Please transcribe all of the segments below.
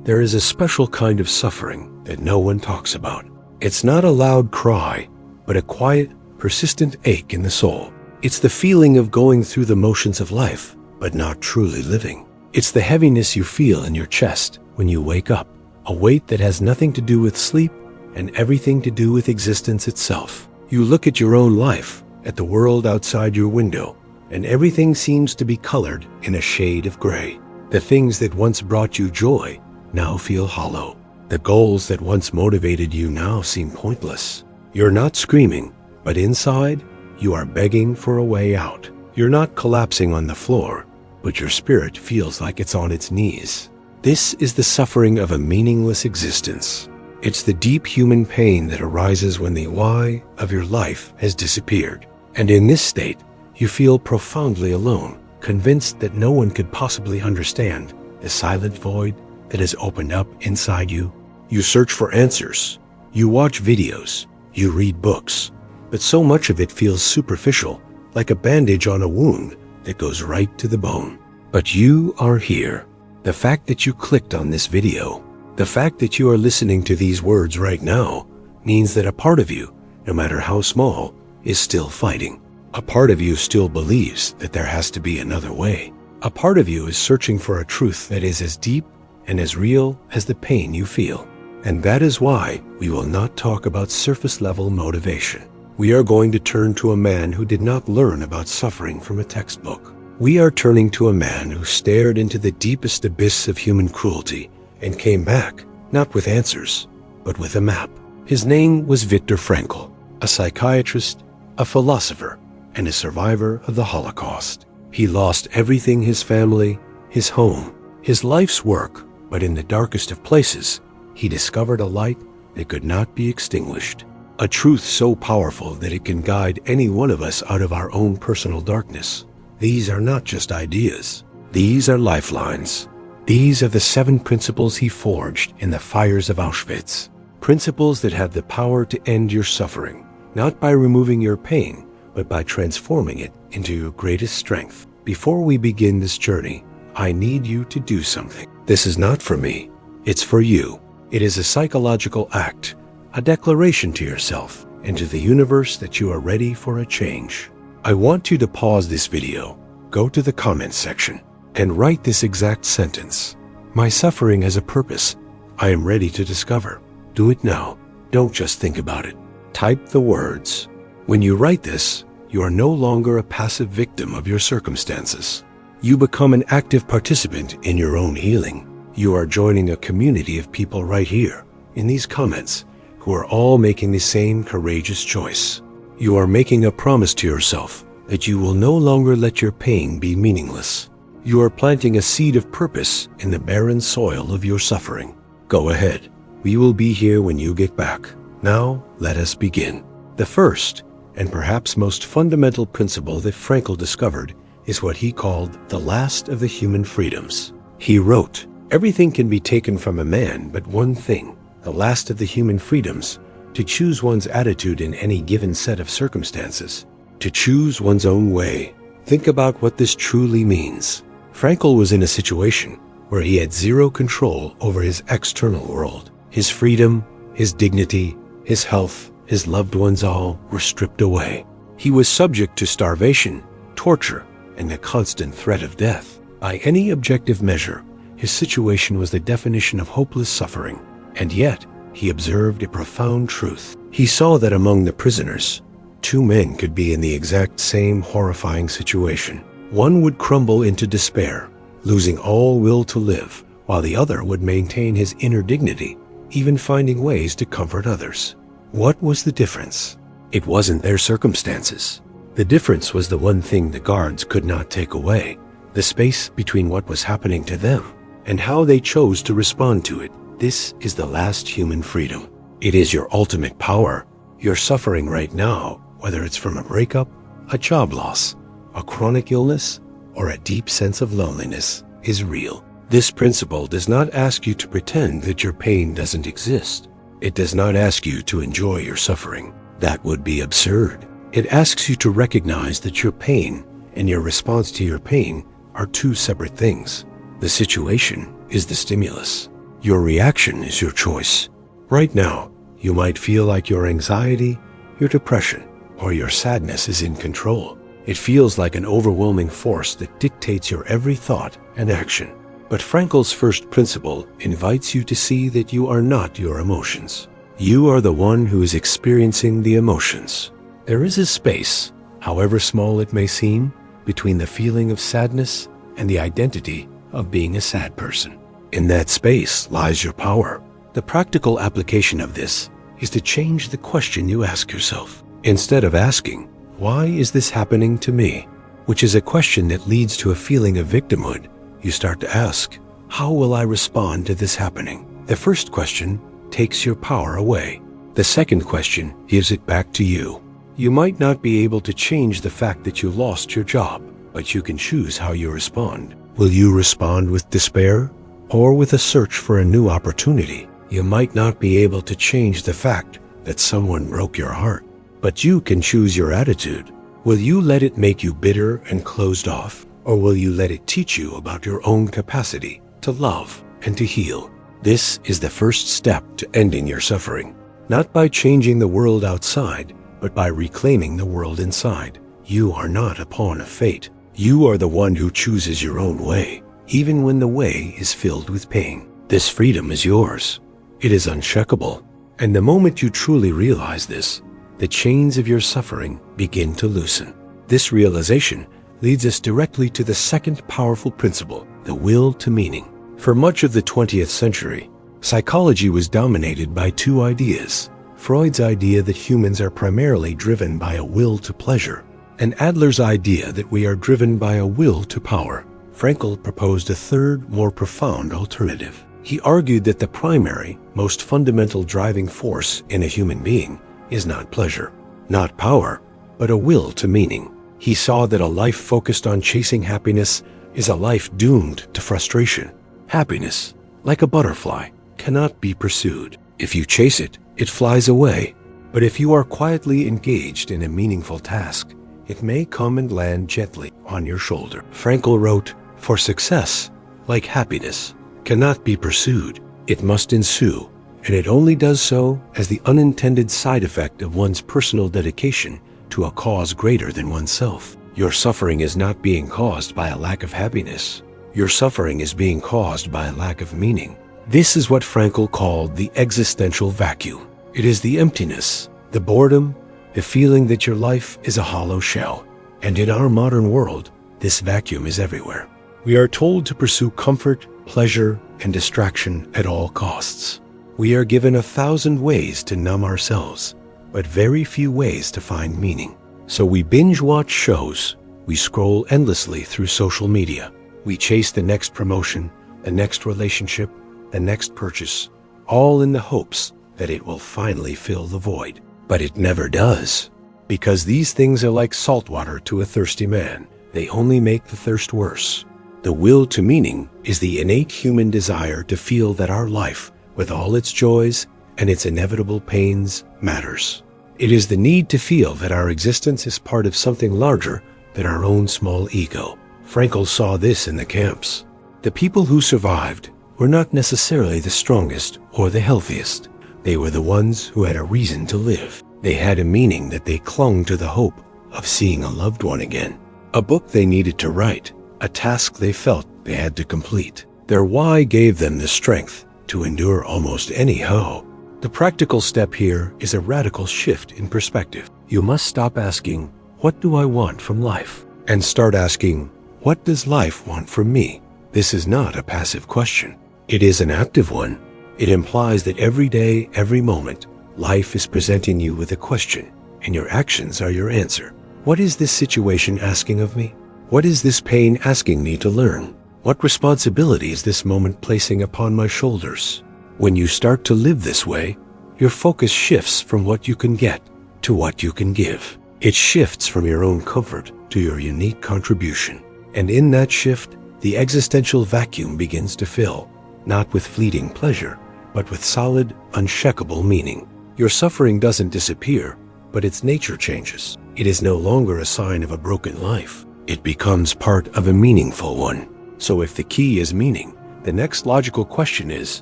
there is a special kind of suffering that no one talks about. It's not a loud cry, but a quiet, persistent ache in the soul. It's the feeling of going through the motions of life, but not truly living. It's the heaviness you feel in your chest when you wake up, a weight that has nothing to do with sleep and everything to do with existence itself. You look at your own life, at the world outside your window, and everything seems to be colored in a shade of gray. The things that once brought you joy now feel hollow. The goals that once motivated you now seem pointless. You're not screaming, but inside, you are begging for a way out. You're not collapsing on the floor, but your spirit feels like it's on its knees. This is the suffering of a meaningless existence. It's the deep human pain that arises when the why of your life has disappeared. And in this state, you feel profoundly alone, convinced that no one could possibly understand the silent void that has opened up inside you. You search for answers. You watch videos. You read books. But so much of it feels superficial, like a bandage on a wound that goes right to the bone. But you are here. The fact that you clicked on this video, the fact that you are listening to these words right now, means that a part of you, no matter how small, is still fighting. A part of you still believes that there has to be another way. A part of you is searching for a truth that is as deep and as real as the pain you feel. And that is why we will not talk about surface-level motivation. We are going to turn to a man who did not learn about suffering from a textbook. We are turning to a man who stared into the deepest abyss of human cruelty and came back, not with answers, but with a map. His name was Viktor Frankl, a psychiatrist, a philosopher, and a survivor of the Holocaust. He lost everything: his family, his home, his life's work, but in the darkest of places, he discovered a light that could not be extinguished. A truth so powerful that it can guide any one of us out of our own personal darkness. These are not just ideas. These are lifelines. These are the 7 principles he forged in the fires of Auschwitz. Principles that have the power to end your suffering, not by removing your pain, but by transforming it into your greatest strength. Before we begin this journey, I need you to do something. This is not for me. It's for you. It is a psychological act, a declaration to yourself and to the universe that you are ready for a change. I want you to pause this video, go to the comments section, and write this exact sentence. My suffering has a purpose. I am ready to discover. Do it now. Don't just think about it. Type the words. When you write this, you are no longer a passive victim of your circumstances. You become an active participant in your own healing. You are joining a community of people right here, in these comments, who are all making the same courageous choice. You are making a promise to yourself that you will no longer let your pain be meaningless. You are planting a seed of purpose in the barren soil of your suffering. Go ahead. We will be here when you get back. Now, let us begin. The first, and perhaps most fundamental principle that Frankl discovered is what he called the last of the human freedoms. He wrote, "Everything can be taken from a man but one thing, the last of the human freedoms, to choose one's attitude in any given set of circumstances, to choose one's own way." Think about what this truly means. Frankl was in a situation where he had zero control over his external world. His freedom, his dignity, his health, his loved ones all were stripped away. He was subject to starvation, torture, and the constant threat of death. By any objective measure, his situation was the definition of hopeless suffering. And yet, he observed a profound truth. He saw that among the prisoners, 2 men could be in the exact same horrifying situation. One would crumble into despair, losing all will to live, while the other would maintain his inner dignity, even finding ways to comfort others. What was the difference? It wasn't their circumstances. The difference was the one thing the guards could not take away, the space between what was happening to them and how they chose to respond to it. This is the last human freedom. It is your ultimate power. Your suffering right now, whether it's from a breakup, a job loss, a chronic illness, or a deep sense of loneliness, is real. This principle does not ask you to pretend that your pain doesn't exist. It does not ask you to enjoy your suffering. That would be absurd. It asks you to recognize that your pain and your response to your pain are 2 separate things. The situation is the stimulus. Your reaction is your choice. Right now, you might feel like your anxiety, your depression, or your sadness is in control. It feels like an overwhelming force that dictates your every thought and action. But Frankl's first principle invites you to see that you are not your emotions. You are the one who is experiencing the emotions. There is a space, however small it may seem, between the feeling of sadness and the identity of being a sad person. In that space lies your power. The practical application of this is to change the question you ask yourself. Instead of asking, "Why is this happening to me?" which is a question that leads to a feeling of victimhood, you start to ask, "How will I respond to this happening?" The first question takes your power away. The second question gives it back to you. You might not be able to change the fact that you lost your job, but you can choose how you respond. Will you respond with despair or with a search for a new opportunity? You might not be able to change the fact that someone broke your heart, but you can choose your attitude. Will you let it make you bitter and closed off, or will you let it teach you about your own capacity to love and to heal? This is the first step to ending your suffering, not by changing the world outside, but by reclaiming the world inside. You are not a pawn of fate. You are the one who chooses your own way, even when the way is filled with pain. This freedom is yours. It is unshakable. And the moment you truly realize this, the chains of your suffering begin to loosen. This realization leads us directly to the second powerful principle, the will to meaning. For much of the 20th century, psychology was dominated by two ideas: Freud's idea that humans are primarily driven by a will to pleasure, and Adler's idea that we are driven by a will to power. Frankl proposed a third, more profound alternative. He argued that the primary, most fundamental driving force in a human being is not pleasure, not power, but a will to meaning. He saw that a life focused on chasing happiness is a life doomed to frustration. Happiness, like a butterfly, cannot be pursued. If you chase it, it flies away. But if you are quietly engaged in a meaningful task, it may come and land gently on your shoulder. Frankl wrote, "For success, like happiness, cannot be pursued. It must ensue, and it only does so as the unintended side effect of one's personal dedication to a cause greater than oneself." Your suffering is not being caused by a lack of happiness. Your suffering is being caused by a lack of meaning. This is what Frankl called the existential vacuum. It is the emptiness, the boredom, the feeling that your life is a hollow shell. And in our modern world, this vacuum is everywhere. We are told to pursue comfort, pleasure, and distraction at all costs. We are given 1,000 ways to numb ourselves, but very few ways to find meaning. So we binge watch shows, we scroll endlessly through social media, we chase the next promotion, the next relationship, the next purchase, all in the hopes that it will finally fill the void. But it never does, because these things are like salt water to a thirsty man. They only make the thirst worse. The will to meaning is the innate human desire to feel that our life, with all its joys and its inevitable pains, matters. It is the need to feel that our existence is part of something larger than our own small ego. Frankl saw this in the camps. The people who survived were not necessarily the strongest or the healthiest. They were the ones who had a reason to live. They had a meaning that they clung to the hope of seeing a loved one again, a book they needed to write, a task they felt they had to complete. Their why gave them the strength to endure almost any how. The practical step here is a radical shift in perspective. You must stop asking, "What do I want from life?" and start asking, "What does life want from me?" This is not a passive question. It is an active one. It implies that every day, every moment, life is presenting you with a question, and your actions are your answer. What is this situation asking of me? What is this pain asking me to learn? What responsibility is this moment placing upon my shoulders? When you start to live this way, your focus shifts from what you can get to what you can give. It shifts from your own comfort to your unique contribution. And in that shift, the existential vacuum begins to fill, not with fleeting pleasure, but with solid, unshakable meaning. Your suffering doesn't disappear, but its nature changes. It is no longer a sign of a broken life. It becomes part of a meaningful one. So if the key is meaning, the next logical question is,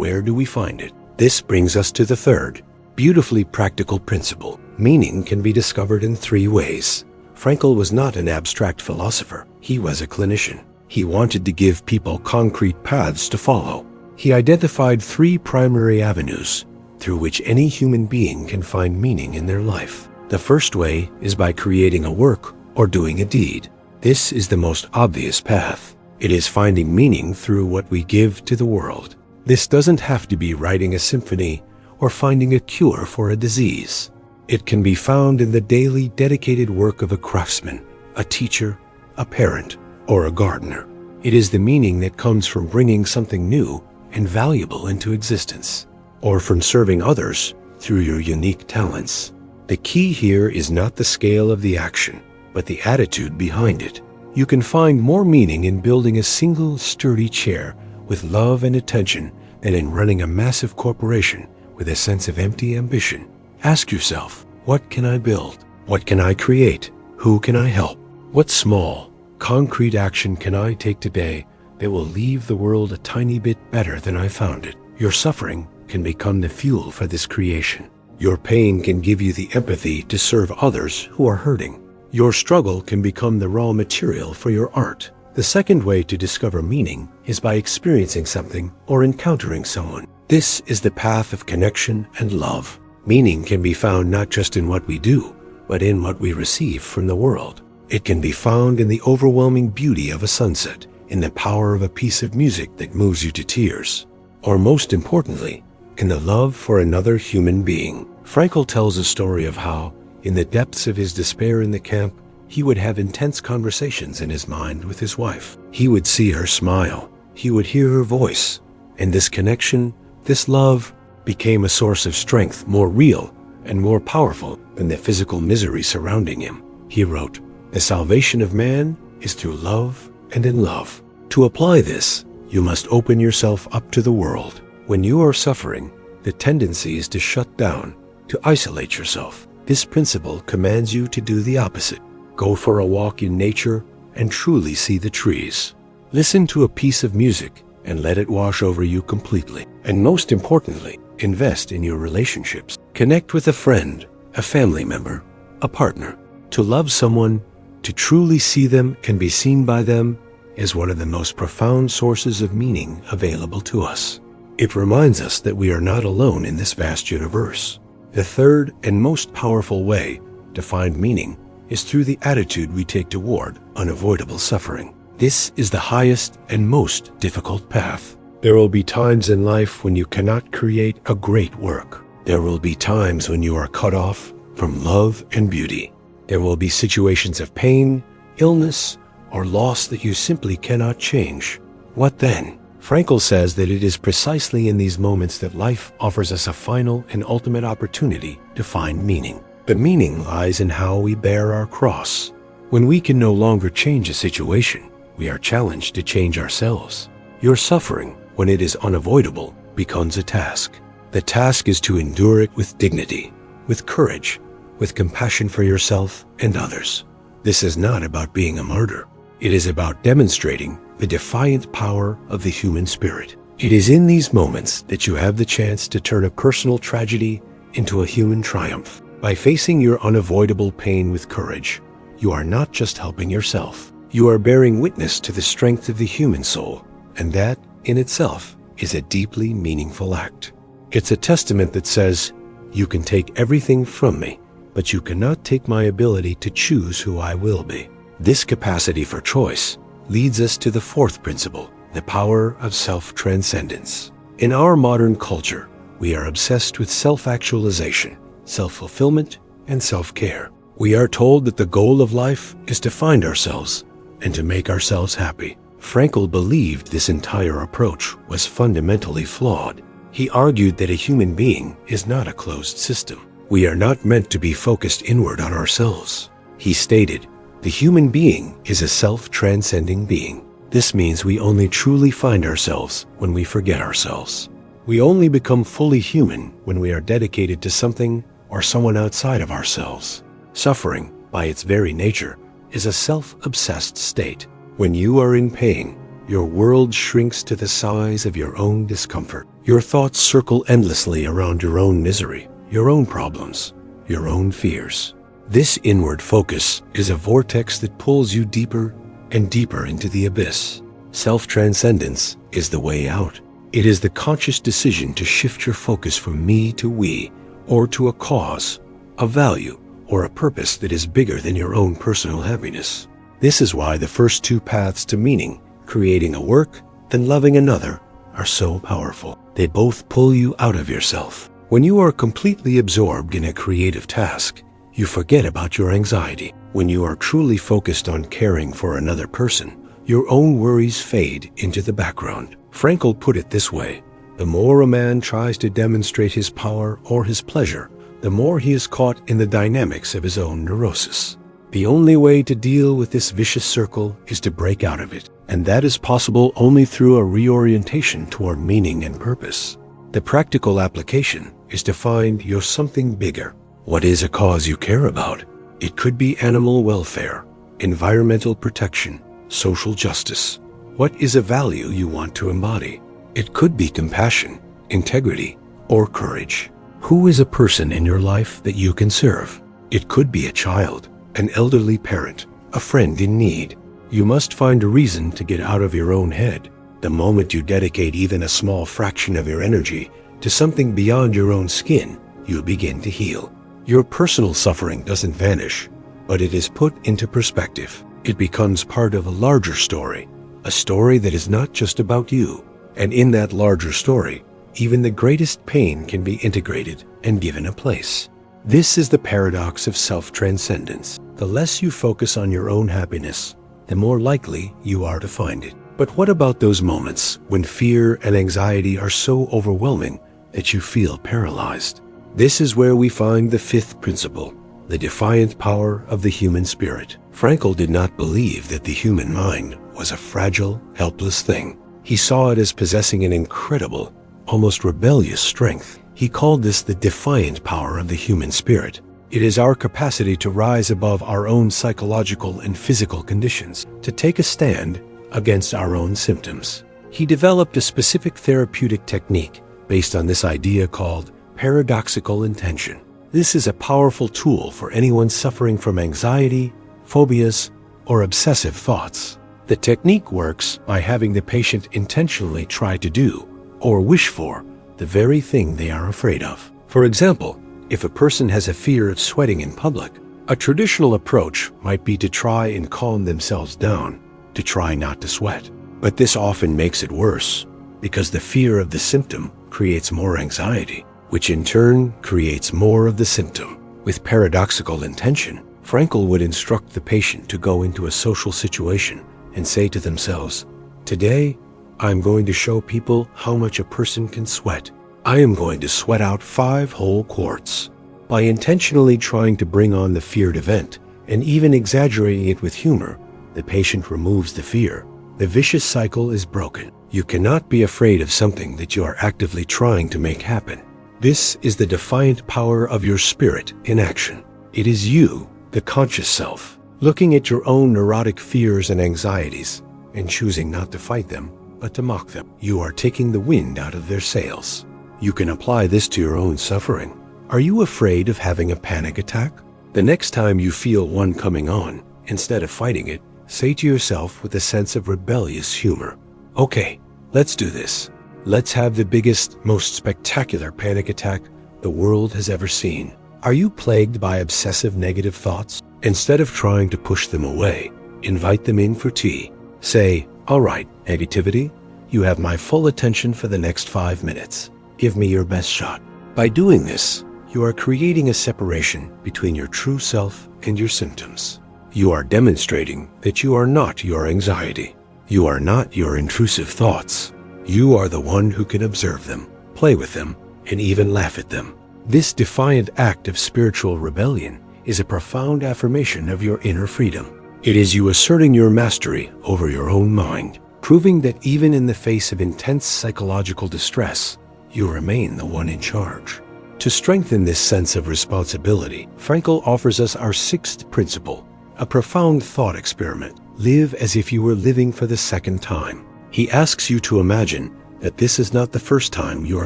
where do we find it? This brings us to the third, beautifully practical principle. Meaning can be discovered in three ways. Frankl was not an abstract philosopher. He was a clinician. He wanted to give people concrete paths to follow. He identified three primary avenues through which any human being can find meaning in their life. The first way is by creating a work or doing a deed. This is the most obvious path. It is finding meaning through what we give to the world. This doesn't have to be writing a symphony or finding a cure for a disease. It can be found in the daily dedicated work of a craftsman, a teacher, a parent, or a gardener. It is the meaning that comes from bringing something new and valuable into existence, or from serving others through your unique talents. The key here is not the scale of the action, but the attitude behind it. You can find more meaning in building a single sturdy chair with love and attention than in running a massive corporation with a sense of empty ambition. Ask yourself, what can I build? What can I create? Who can I help? What small, concrete action can I take today that will leave the world a tiny bit better than I found it? Your suffering can become the fuel for this creation. Your pain can give you the empathy to serve others who are hurting. Your struggle can become the raw material for your art. The second way to discover meaning is by experiencing something or encountering someone. This is the path of connection and love. Meaning can be found not just in what we do, but in what we receive from the world. It can be found in the overwhelming beauty of a sunset, in the power of a piece of music that moves you to tears, or most importantly, in the love for another human being. Frankl tells a story of how, in the depths of his despair in the camp, he would have intense conversations in his mind with his wife. He would see her smile, he would hear her voice, and this connection, this love, became a source of strength more real and more powerful than the physical misery surrounding him. He wrote, "The salvation of man is through love and in love." To apply this, you must open yourself up to the world. When you are suffering, the tendency is to shut down, to isolate yourself. This principle commands you to do the opposite. Go for a walk in nature and truly see the trees. Listen to a piece of music and let it wash over you completely. And most importantly, invest in your relationships. Connect with a friend, a family member, a partner. To love someone, to truly see them and be seen by them, is one of the most profound sources of meaning available to us. It reminds us that we are not alone in this vast universe. The third and most powerful way to find meaning is through the attitude we take toward unavoidable suffering. This is the highest and most difficult path. There will be times in life when you cannot create a great work. There will be times when you are cut off from love and beauty. There will be situations of pain, illness, or loss that you simply cannot change. What then? Frankl says that it is precisely in these moments that life offers us a final and ultimate opportunity to find meaning. The meaning lies in how we bear our cross. When we can no longer change a situation, we are challenged to change ourselves. Your suffering, when it is unavoidable, becomes a task. The task is to endure it with dignity, with courage, with compassion for yourself and others. This is not about being a martyr. It is about demonstrating the defiant power of the human spirit. It is in these moments that you have the chance to turn a personal tragedy into a human triumph. By facing your unavoidable pain with courage, you are not just helping yourself. You are bearing witness to the strength of the human soul, and that, in itself, is a deeply meaningful act. It's a testament that says, "You can take everything from me, but you cannot take my ability to choose who I will be." This capacity for choice leads us to the fourth principle, the power of self-transcendence. In our modern culture, we are obsessed with self-actualization, self-fulfillment, and self-care. We are told that the goal of life is to find ourselves and to make ourselves happy. Frankl believed this entire approach was fundamentally flawed. He argued that a human being is not a closed system. We are not meant to be focused inward on ourselves. He stated, "The human being is a self-transcending being. This means we only truly find ourselves when we forget ourselves. We only become fully human when we are dedicated to something or someone outside of ourselves." Suffering, by its very nature, is a self-obsessed state. When you are in pain, your world shrinks to the size of your own discomfort. Your thoughts circle endlessly around your own misery, your own problems, your own fears. This inward focus is a vortex that pulls you deeper and deeper into the abyss. Self-transcendence is the way out. It is the conscious decision to shift your focus from me to we, or to a cause, a value, or a purpose that is bigger than your own personal happiness. This is why the first two paths to meaning, creating a work, then loving another, are so powerful. They both pull you out of yourself. When you are completely absorbed in a creative task, you forget about your anxiety. When you are truly focused on caring for another person, your own worries fade into the background. Frankl put it this way: the more a man tries to demonstrate his power or his pleasure, the more he is caught in the dynamics of his own neurosis. The only way to deal with this vicious circle is to break out of it, and that is possible only through a reorientation toward meaning and purpose. The practical application is to find your something bigger. What is a cause you care about? It could be animal welfare, environmental protection, social justice. What is a value you want to embody? It could be compassion, integrity, or courage. Who is a person in your life that you can serve? It could be a child, an elderly parent, a friend in need. You must find a reason to get out of your own head. The moment you dedicate even a small fraction of your energy to something beyond your own skin, you begin to heal. Your personal suffering doesn't vanish, but it is put into perspective. It becomes part of a larger story, a story that is not just about you. And in that larger story, even the greatest pain can be integrated and given a place. This is the paradox of self-transcendence. The less you focus on your own happiness, the more likely you are to find it. But what about those moments when fear and anxiety are so overwhelming that you feel paralyzed? This is where we find the fifth principle, the defiant power of the human spirit. Frankl did not believe that the human mind was a fragile, helpless thing. He saw it as possessing an incredible, almost rebellious strength. He called this the defiant power of the human spirit. It is our capacity to rise above our own psychological and physical conditions, to take a stand against our own symptoms. He developed a specific therapeutic technique based on this idea called paradoxical intention. This is a powerful tool for anyone suffering from anxiety, phobias, or obsessive thoughts. The technique works by having the patient intentionally try to do or wish for the very thing they are afraid of. For example, if a person has a fear of sweating in public, a traditional approach might be to try and calm themselves down, to try not to sweat. But this often makes it worse, because the fear of the symptom creates more anxiety, which in turn creates more of the symptom. With paradoxical intention, Frankl would instruct the patient to go into a social situation and say to themselves, "Today, I'm going to show people how much a person can sweat. I am going to sweat out 5 whole quarts." By intentionally trying to bring on the feared event and even exaggerating it with humor, the patient removes the fear. The vicious cycle is broken. You cannot be afraid of something that you are actively trying to make happen. This is the defiant power of your spirit in action. It is you, the conscious self, looking at your own neurotic fears and anxieties and choosing not to fight them, but to mock them. You are taking the wind out of their sails. You can apply this to your own suffering. Are you afraid of having a panic attack? The next time you feel one coming on, instead of fighting it, say to yourself with a sense of rebellious humor, "Okay, let's do this. Let's have the biggest, most spectacular panic attack the world has ever seen." Are you plagued by obsessive negative thoughts? Instead of trying to push them away, invite them in for tea. Say, "All right, negativity, you have my full attention for the next 5 minutes. Give me your best shot." By doing this, you are creating a separation between your true self and your symptoms. You are demonstrating that you are not your anxiety. You are not your intrusive thoughts. You are the one who can observe them, play with them, and even laugh at them. This defiant act of spiritual rebellion is a profound affirmation of your inner freedom. It is you asserting your mastery over your own mind, proving that even in the face of intense psychological distress, you remain the one in charge. To strengthen this sense of responsibility, Frankl offers us our 6th principle, a profound thought experiment. Live as if you were living for the second time. He asks you to imagine that this is not the first time you are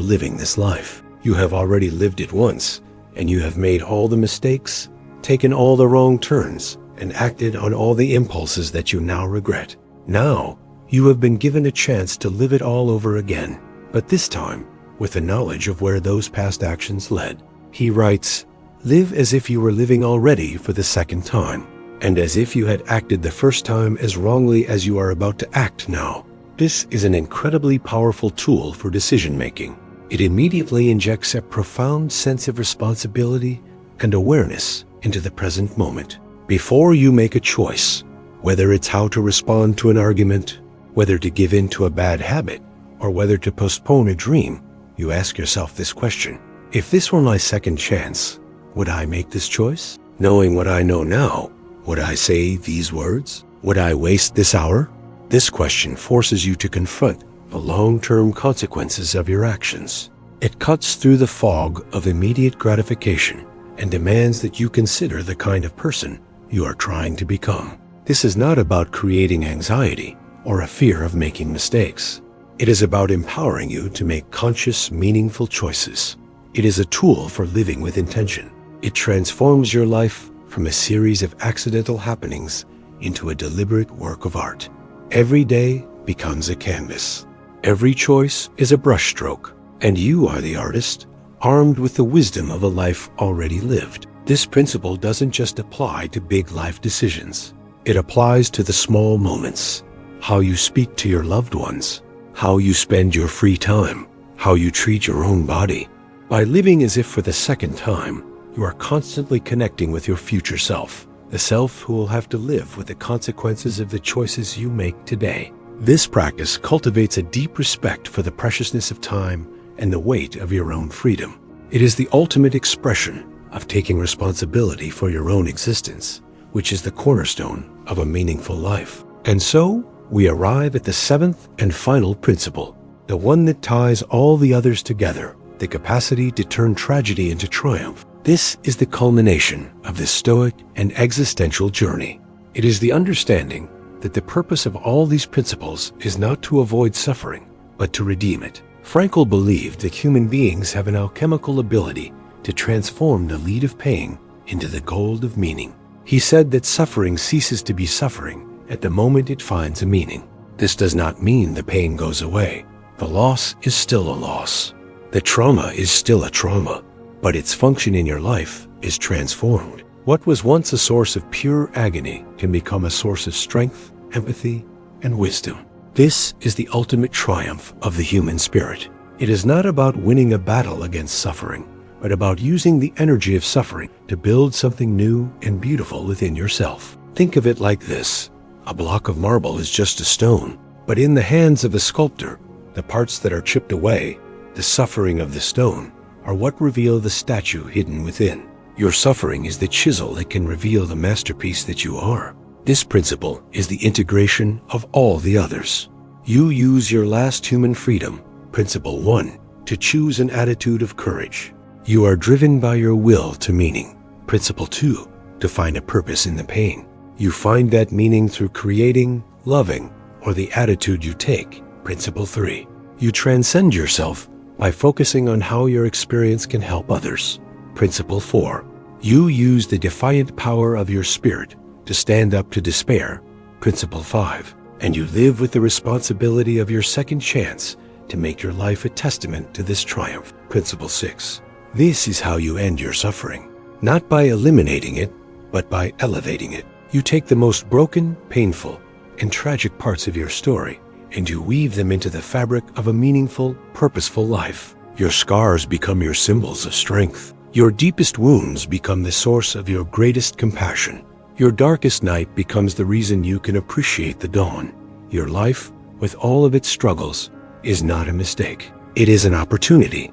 living this life. You have already lived it once, and you have made all the mistakes, taken all the wrong turns, and acted on all the impulses that you now regret. Now, you have been given a chance to live it all over again, but this time, with the knowledge of where those past actions led. He writes, "Live as if you were living already for the second time, and as if you had acted the first time as wrongly as you are about to act now." This is an incredibly powerful tool for decision-making. It immediately injects a profound sense of responsibility and awareness into the present moment. Before you make a choice, whether it's how to respond to an argument, whether to give in to a bad habit, or whether to postpone a dream, you ask yourself this question: if this were my second chance, would I make this choice? Knowing what I know now, would I say these words? Would I waste this hour? This question forces you to confront the long-term consequences of your actions. It cuts through the fog of immediate gratification and demands that you consider the kind of person you are trying to become. This is not about creating anxiety or a fear of making mistakes. It is about empowering you to make conscious, meaningful choices. It is a tool for living with intention. It transforms your life from a series of accidental happenings into a deliberate work of art. Every day becomes a canvas. Every choice is a brushstroke, and you are the artist, armed with the wisdom of a life already lived. This principle doesn't just apply to big life decisions. It applies to the small moments: how you speak to your loved ones, how you spend your free time, how you treat your own body. By living as if for the second time, you are constantly connecting with your future self, the self who will have to live with the consequences of the choices you make today. This practice cultivates a deep respect for the preciousness of time and the weight of your own freedom. It is the ultimate expression of taking responsibility for your own existence, which is the cornerstone of a meaningful life. And so, we arrive at the seventh and final principle, the one that ties all the others together, the capacity to turn tragedy into triumph. This is the culmination of the Stoic and existential journey. It is the understanding that the purpose of all these principles is not to avoid suffering, but to redeem it. Frankl believed that human beings have an alchemical ability to transform the lead of pain into the gold of meaning. He said that suffering ceases to be suffering at the moment it finds a meaning. This does not mean the pain goes away. The loss is still a loss. The trauma is still a trauma, but its function in your life is transformed. What was once a source of pure agony can become a source of strength, empathy, and wisdom. This is the ultimate triumph of the human spirit. It is not about winning a battle against suffering, but about using the energy of suffering to build something new and beautiful within yourself. Think of it like this: a block of marble is just a stone, but in the hands of a sculptor, the parts that are chipped away, the suffering of the stone, are what reveal the statue hidden within. Your suffering is the chisel that can reveal the masterpiece that you are. This principle is the integration of all the others. You use your last human freedom, principle 1, to choose an attitude of courage. You are driven by your will to meaning, principle 2, to find a purpose in the pain. You find that meaning through creating, loving, or the attitude you take, principle 3. You transcend yourself by focusing on how your experience can help others, principle 4. You use the defiant power of your spirit to stand up to despair, principle 5. And you live with the responsibility of your second chance to make your life a testament to this triumph, principle 6. This is how you end your suffering, not by eliminating it, but by elevating it. You take the most broken, painful, and tragic parts of your story, and you weave them into the fabric of a meaningful, purposeful life. Your scars become your symbols of strength. Your deepest wounds become the source of your greatest compassion. Your darkest night becomes the reason you can appreciate the dawn. Your life, with all of its struggles, is not a mistake. It is an opportunity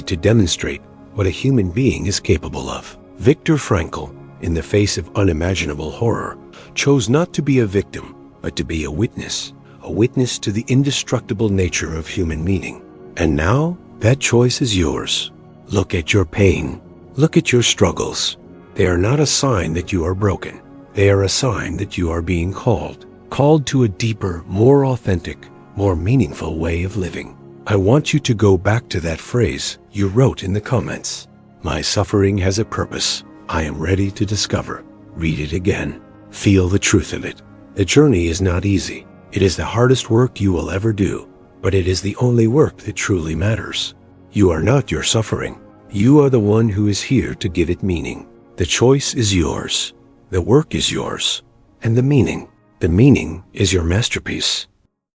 to demonstrate what a human being is capable of. Viktor Frankl, in the face of unimaginable horror, chose not to be a victim, but to be a witness to the indestructible nature of human meaning. And now, that choice is yours. Look at your pain. Look at your struggles. They are not a sign that you are broken. They are a sign that you are being called to a deeper, more authentic, more meaningful way of living. I want you to go back to that phrase you wrote in the comments. My suffering has a purpose. I am ready to discover. Read it again. Feel the truth of it. The journey is not easy. It is the hardest work you will ever do, but it is the only work that truly matters. You are not your suffering. You are the one who is here to give it meaning. The choice is yours. The work is yours. And the meaning is your masterpiece.